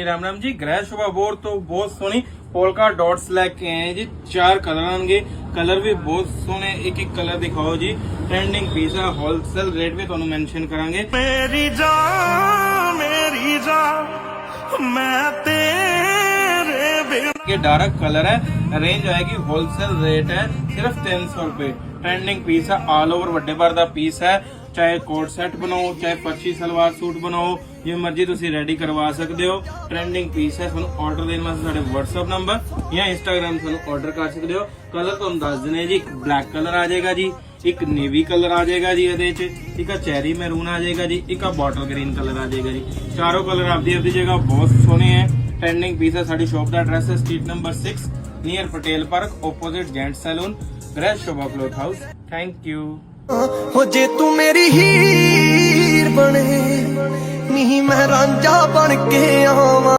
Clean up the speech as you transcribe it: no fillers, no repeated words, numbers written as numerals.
राम राम जी। गृह शोभा बोर तो बहुत सोहनी पोलका डॉट्स लेके आए जी। 4 कलर आएंगे, कलर भी बहुत सोहने। एक एक कलर दिखाओ जी। ट्रेंडिंग पीस है, होलसेल रेट भी तुहानू मेंशन करांगे। मेरी जान मैं तेरे बिना। ये डार्क कलर है, रेंज आएगी होलसेल रेट है सिर्फ 300 रुपए। ट्रेंडिंग पीस है, ऑल ओवर वड्डे बार दा पीस है। चाहे कोट सेट बनाओ, चाहे फर्शी सलवार सूट बनाओ, जो मर्जी तुसी रेडी करवा सकते हो। ट्रेंडिंग पीस है। ਤੁਹਾਨੂੰ ਆਰਡਰ ਦੇਣ ਵਾਸਤੇ ਸਾਡੇ WhatsApp ਨੰਬਰ ਜਾਂ Instagram ਤੁਹਾਨੂੰ ਆਰਡਰ ਕਰ ਸਕਦੇ ਹੋ। ਕਲਰ ਤੁਹਾਨੂੰ ਦੱਸ ਦਿੰਦੇ ਜੀ। ਇੱਕ ਬਲੈਕ ਕਲਰ ਆ ਜਾਏਗਾ ਜੀ, ਇੱਕ ਨੇਵੀ ਕਲਰ ਆ ਜਾਏਗਾ ਜੀ ਇਹਦੇ ਚ, ਇੱਕ ਆ ਚੈਰੀ ਮੈਰੂਨ ਆ ਜਾਏਗਾ ਜੀ, ਇੱਕ ਆ ਬੋਟਲ ਗ੍ਰੀਨ ਕਲਰ ਆ ਜਾਏਗਾ ਜੀ। ਚਾਰੋਂ ਕਲਰ ਆਪਦੀ ਜਗ੍ਹਾ ਬਹੁਤ ਸੋਹਣੇ ਹੈ। ट्रेंडिंग पीस है। साडी शॉप का एड्रेस है street number 6 near Patel park, opposite gent salon, Grah Shobha cloth house. Thank you. हो जे तू मेरी हीर बने नी मैं रांझा बन के आवा।